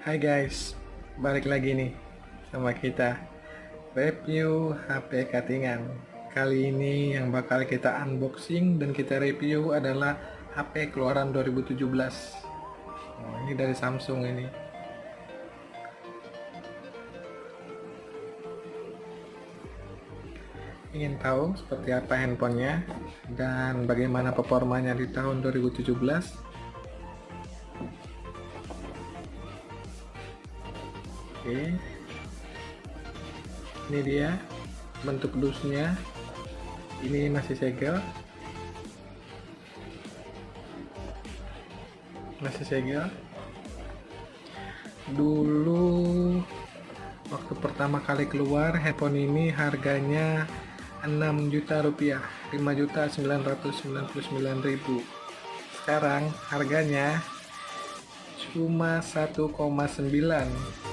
Hai guys, balik lagi nih sama kita review HP cuttingan. Kali ini yang bakal kita unboxing dan kita review adalah HP keluaran 2017. Oh, ini dari Samsung ini. Ingin tahu seperti apa handphonenya dan bagaimana performanya di tahun 2017? Oke, ini dia bentuk dusnya. Ini masih segel, dulu waktu pertama kali keluar handphone ini harganya 6 juta rupiah, 5.999.000. Sekarang harganya cuma 1,9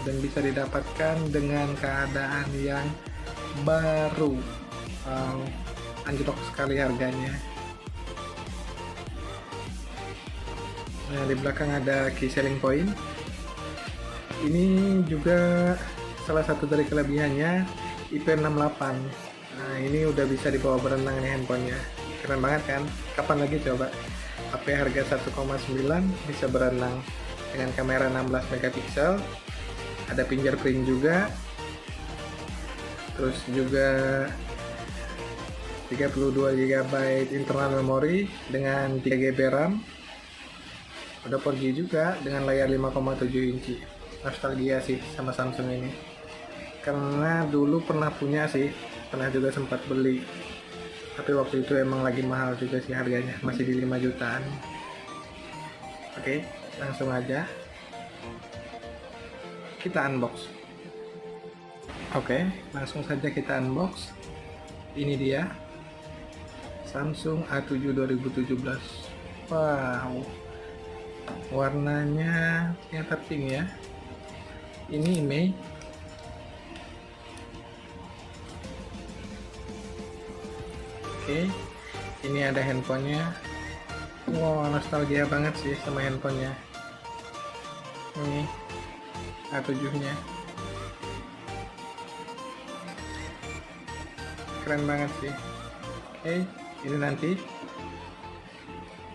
dan bisa didapatkan dengan keadaan yang baru. Anjlok sekali harganya. Nah, di belakang ada key selling point. Ini juga salah satu dari kelebihannya IP68. Nah, ini udah bisa dibawa berenang nih handphonenya. Keren banget kan? Kapan lagi coba HP harga 1,9 bisa berenang dengan kamera 16 megapiksel, ada fingerprint juga, terus juga 32 GB internal memory dengan 3 GB RAM, udah 4G juga dengan layar 5,7 inci. Nostalgia sih sama Samsung ini, karena dulu pernah punya sih, pernah juga sempat beli, tapi waktu itu emang lagi mahal juga sih harganya, masih di 5 jutaan. Oke, langsung aja kita unbox. Oke, langsung saja kita unbox. Ini dia Samsung A7 2017. Wow, warnanya ternyata pink ya. Ini Mei. Oke, ini ada handphonenya. Wow, nostalgia banget sih sama handphonenya. Ini A7 nya keren banget sih. Oke, ini nanti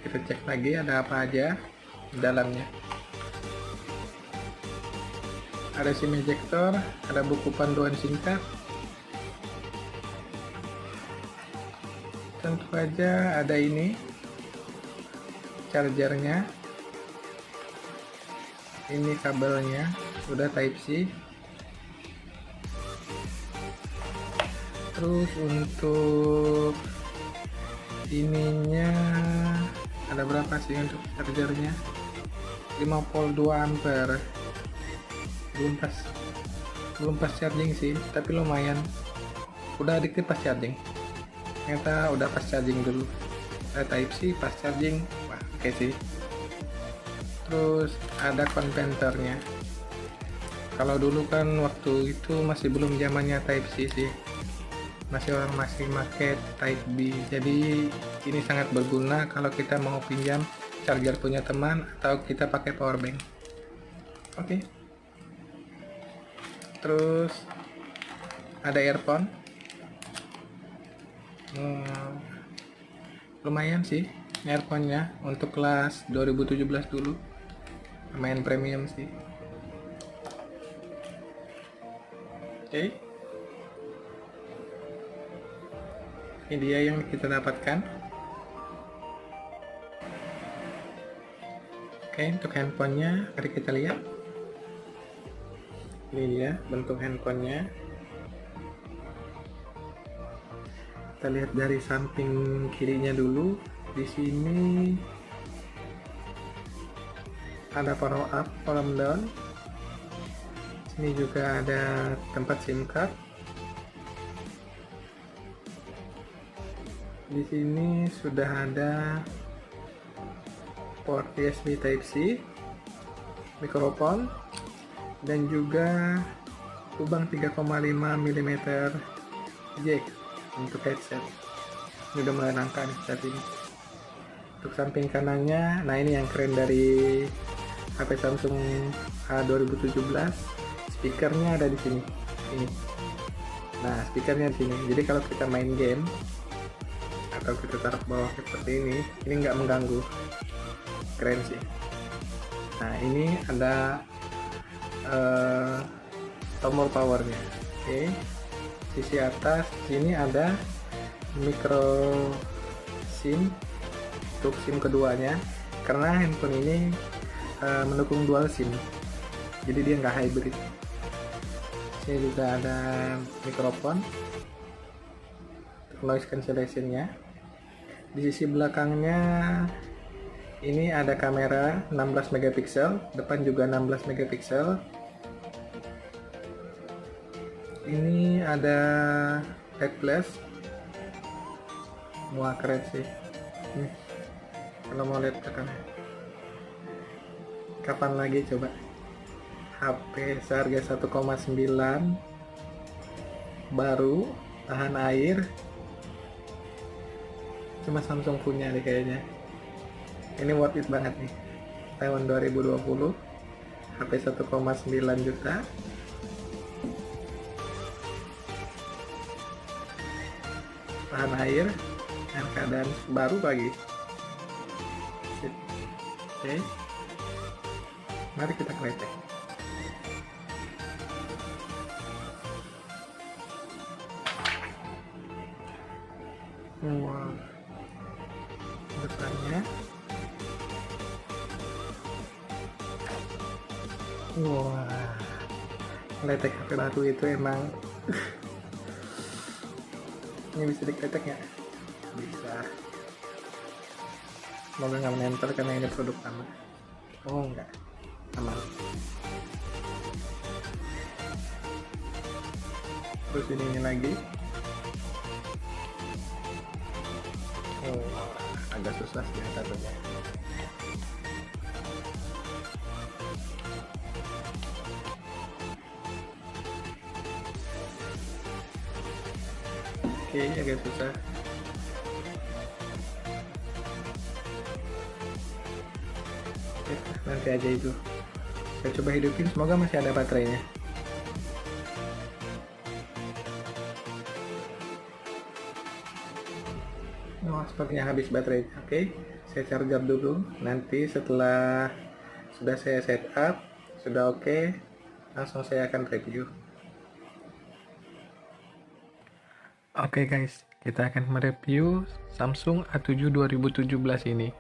kita cek lagi ada apa aja di dalamnya. Ada SIM ejector, ada buku panduan singkat, tentu aja ada ini chargernya, ini kabelnya udah Type C. Terus untuk ininya ada berapa sih untuk chargernya? 5 volt 2 ampere. Belum pas charging sih, tapi lumayan udah adiktif pas charging. Ternyata udah pas charging dulu. Type C pas charging. Wah, oke sih. Terus ada konverternya. Kalau dulu kan waktu itu masih belum zamannya Type C sih, masih pakai Type B. Jadi ini sangat berguna kalau kita mau pinjam charger punya teman atau kita pakai power bank. Oke. Terus ada earphone. Lumayan sih earphone-nya untuk kelas 2017 dulu, lumayan premium sih. Oke, ini dia yang kita dapatkan. Oke, untuk handphonenya mari kita lihat. Ini dia bentuk handphonenya. Kita lihat dari samping kirinya dulu. Di sini ada power up, power down. Sini juga ada tempat SIM card. Di sini sudah ada port USB Type C, mikrofon, dan juga lubang 3,5 mm jack untuk headset. Ini udah mulai langka nih saat ini. Untuk samping kanannya, nah ini yang keren dari HP Samsung A2017, speakernya ada di sini. Ini. Nah, speakernya di sini. Jadi kalau kita main game atau kita taruh ke bawah seperti ini nggak mengganggu. Keren sih. Nah, ini ada tombol powernya. Oke. Sisi atas sini ada micro SIM untuk SIM keduanya, karena handphone ini mendukung dual SIM, jadi dia nggak hybrid. Sini juga ada mikrofon untuk noise cancellation-nya. Di sisi belakangnya ini ada kamera 16 megapiksel, depan juga 16 megapiksel. Ini ada LED flash. Wah, keren sih. Nih, kalau mau lihat belakangnya. Kapan lagi coba HP seharga 1,9 baru, tahan air, cuma Samsung punya deh kayaknya. Ini worth it banget nih. Tahun 2020 HP 1,9 juta, tahan air, dan keadaan baru lagi. Oke, mari kita kretek. Wow, depannya, wah, kretek HP baru itu emang ini bisa dikretek nggak? Bisa. Semoga nggak menempel karena ini produk lama. Oh enggak, aman. Terus ini lagi. Oh, agak susah sih satunya. Oke, agak susah. Nanti aja itu. Saya coba hidupin, semoga masih ada baterainya. Oh, sepertinya habis baterai. Oke, saya charger dulu. Nanti setelah sudah saya setup, sudah oke, langsung saya akan review. Oke guys, kita akan mereview Samsung A7 2017 ini.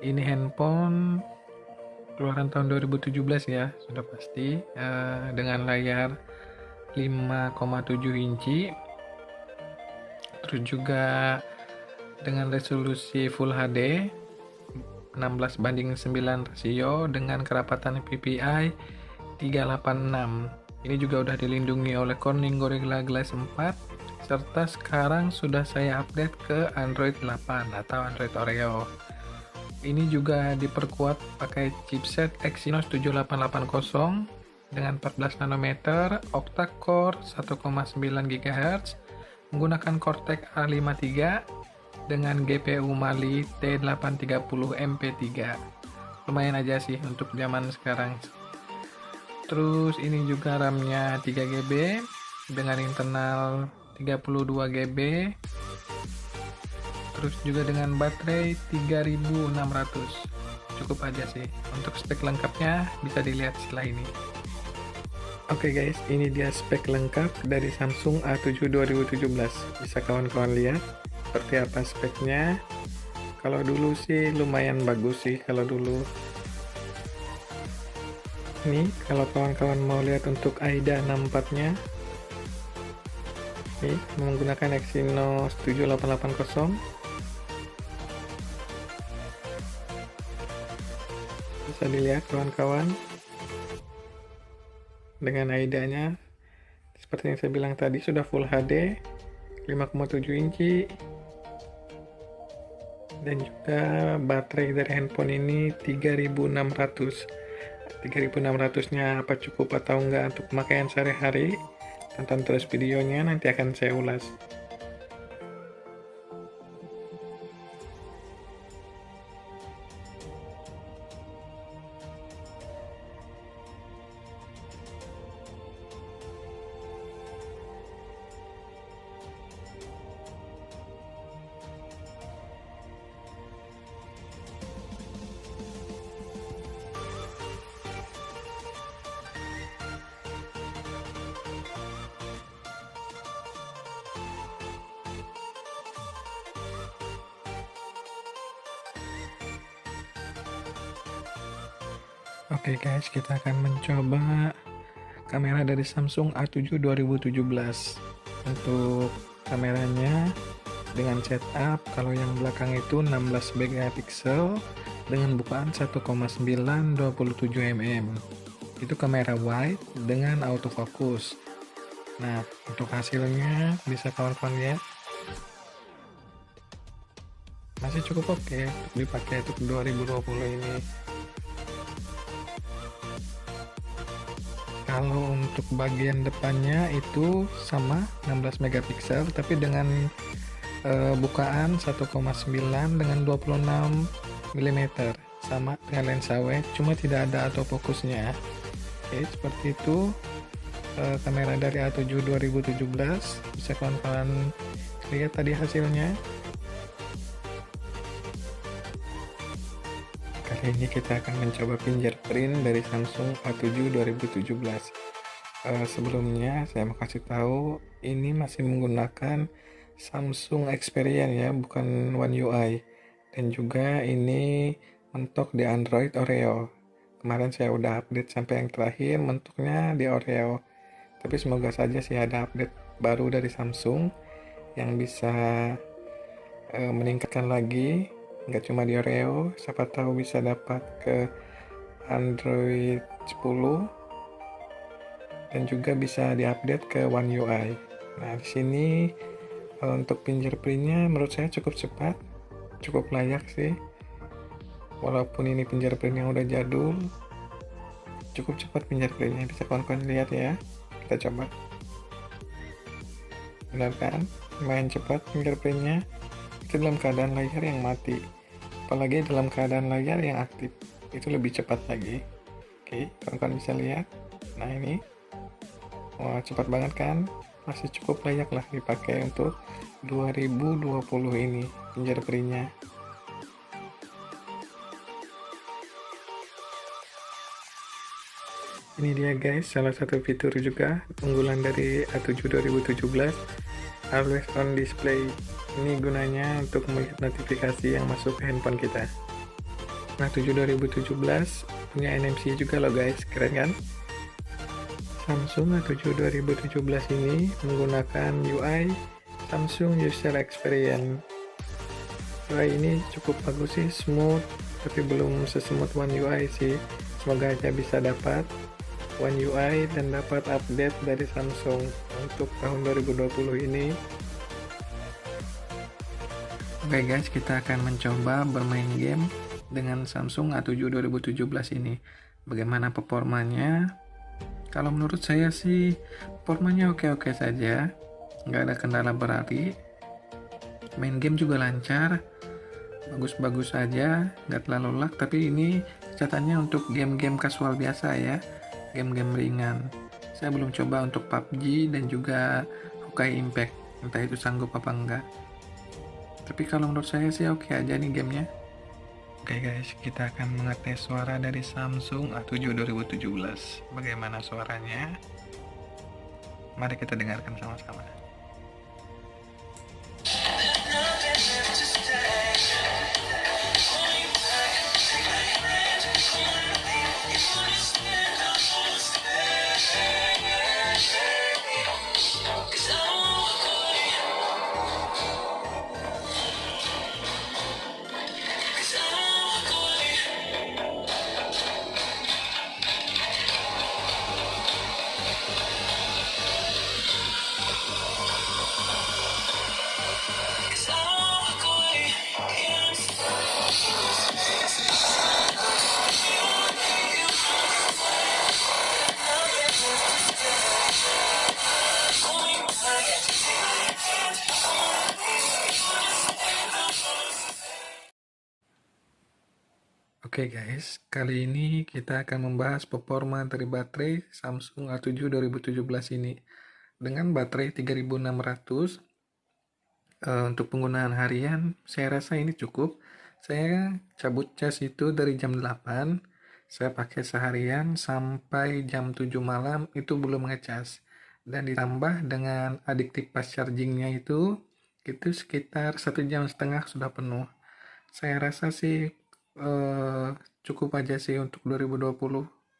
Ini handphone keluaran tahun 2017 ya, sudah pasti, dengan layar 5,7 inci, terus juga dengan resolusi Full HD 16:9 rasio dengan kerapatan PPI 386. Ini juga udah dilindungi oleh Corning Gorilla Glass 4, serta sekarang sudah saya update ke Android 8 atau Android Oreo. Ini juga diperkuat pakai chipset Exynos 7880 dengan 14 nanometer, octa-core 1,9 GHz, menggunakan Cortex A53 dengan GPU Mali T830 MP3. Lumayan aja sih untuk zaman sekarang. Terus ini juga RAM-nya 3GB dengan internal 32GB. Terus juga dengan baterai 3600. Cukup aja sih. Untuk spek lengkapnya bisa dilihat setelah ini. Oke guys, ini dia spek lengkap dari Samsung A7 2017. Bisa kawan-kawan lihat seperti apa speknya. Kalau dulu sih lumayan bagus sih kalau dulu. Ini kalau kawan-kawan mau lihat untuk AIDA 64-nya. Ini menggunakan Exynos 7880. Bisa dilihat kawan-kawan dengan AIDA-nya seperti yang saya bilang tadi, sudah Full HD 5,7 inci, dan juga baterai dari handphone ini 3600. 3600-nya apa cukup atau enggak untuk pemakaian sehari-hari? Tonton terus videonya, nanti akan saya ulas. Oke guys, kita akan mencoba kamera dari Samsung A7 2017. Untuk kameranya dengan setup, kalau yang belakang itu 16 megapiksel dengan bukaan 1,927 mm. Itu kamera wide dengan autofocus. Nah, untuk hasilnya bisa kawan-kawan lihat masih cukup oke untuk dipakai untuk 2020 ini. Kalau untuk bagian depannya itu sama 16 megapiksel tapi dengan bukaan 1,9 dengan 26 mm, sama dengan lensa wide, cuma tidak ada autofocusnya. Oke, seperti itu kamera dari A7 2017. Bisa kawan-kawan lihat tadi hasilnya. Kali ini kita akan mencoba fingerprint dari Samsung A7 2017. Sebelumnya saya mau kasih tahu ini masih menggunakan Samsung Experience ya, bukan One UI. Dan juga ini mentok di Android Oreo. Kemarin saya udah update sampai yang terakhir mentoknya di Oreo. Tapi semoga saja sih ada update baru dari Samsung yang bisa meningkatkan lagi, nggak cuma di Oreo, siapa tahu bisa dapat ke Android 10 dan juga bisa diupdate ke One UI. Nah, di sini untuk fingerprintnya menurut saya cukup cepat, cukup layak sih. Walaupun ini fingerprint yang udah jadul, cukup cepat fingerprintnya. Bisa kawan-kawan lihat ya. Kita coba. Benar kan? Lumayan cepat fingerprintnya. Itu dalam keadaan layar yang mati. Apalagi dalam keadaan layar yang aktif. Itu lebih cepat lagi. Oke, kawan-kawan bisa lihat. Nah ini. Wah, cepat banget kan? Masih cukup layak lah dipakai untuk 2020 ini fingerprintnya. Ini dia guys, salah satu fitur juga unggulan dari A7 2017, Always On Display. Ini gunanya untuk melihat notifikasi yang masuk ke handphone kita. A7 2017 punya NFC juga loh guys, keren kan? Samsung A7 2017 ini menggunakan UI Samsung User Experience. UI ini cukup bagus sih, smooth, tapi belum sesmooth One UI sih. Semoga aja bisa dapat One UI dan dapat update dari Samsung untuk tahun 2020 ini. Oke guys, kita akan mencoba bermain game dengan Samsung A7 2017 ini. Bagaimana performanya? Kalau menurut saya sih performanya oke-oke saja, nggak ada kendala berarti. Main game juga lancar, bagus-bagus aja, nggak terlalu lag. Tapi ini catatannya untuk game-game casual biasa ya, game-game ringan. Saya belum coba untuk PUBG dan juga Honkai Impact, entah itu sanggup apa enggak. Tapi kalau menurut saya sih oke aja nih gamenya. Oke guys, kita akan mengetes suara dari Samsung A7 2017. Bagaimana suaranya? Mari kita dengarkan sama-sama. Oke guys, kali ini kita akan membahas performa dari baterai Samsung A7 2017 ini. Dengan baterai 3600 untuk penggunaan harian, saya rasa ini cukup. Saya cabut cas itu dari jam 8, saya pakai seharian sampai jam 7 malam itu belum ngecas. Dan ditambah dengan adiktif fast chargingnya itu sekitar 1,5 jam sudah penuh. Saya rasa sih cukup aja sih untuk 2020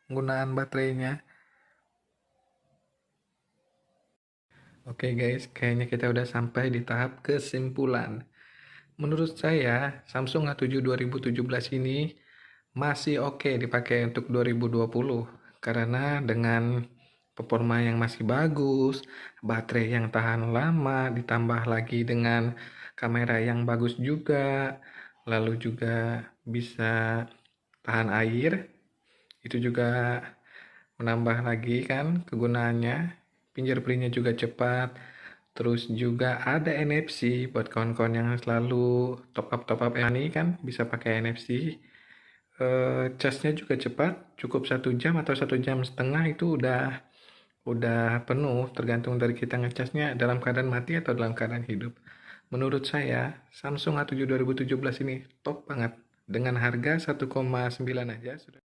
penggunaan baterainya. Oke guys, kayaknya kita udah sampai di tahap kesimpulan. Menurut saya, Samsung A7 2017 ini masih oke dipakai untuk 2020 karena dengan performa yang masih bagus, baterai yang tahan lama, ditambah lagi dengan kamera yang bagus juga, lalu juga bisa tahan air, itu juga menambah lagi kan kegunaannya. Fingerprintnya juga cepat, terus juga ada NFC buat kawan-kawan yang selalu top up money kan bisa pakai NFC. Casnya juga cepat, cukup 1 jam atau 1,5 jam itu udah penuh, tergantung dari kita ngecasnya dalam keadaan mati atau dalam keadaan hidup. Menurut saya, Samsung A7 2017 ini top banget. Dengan harga 1,9 aja sudah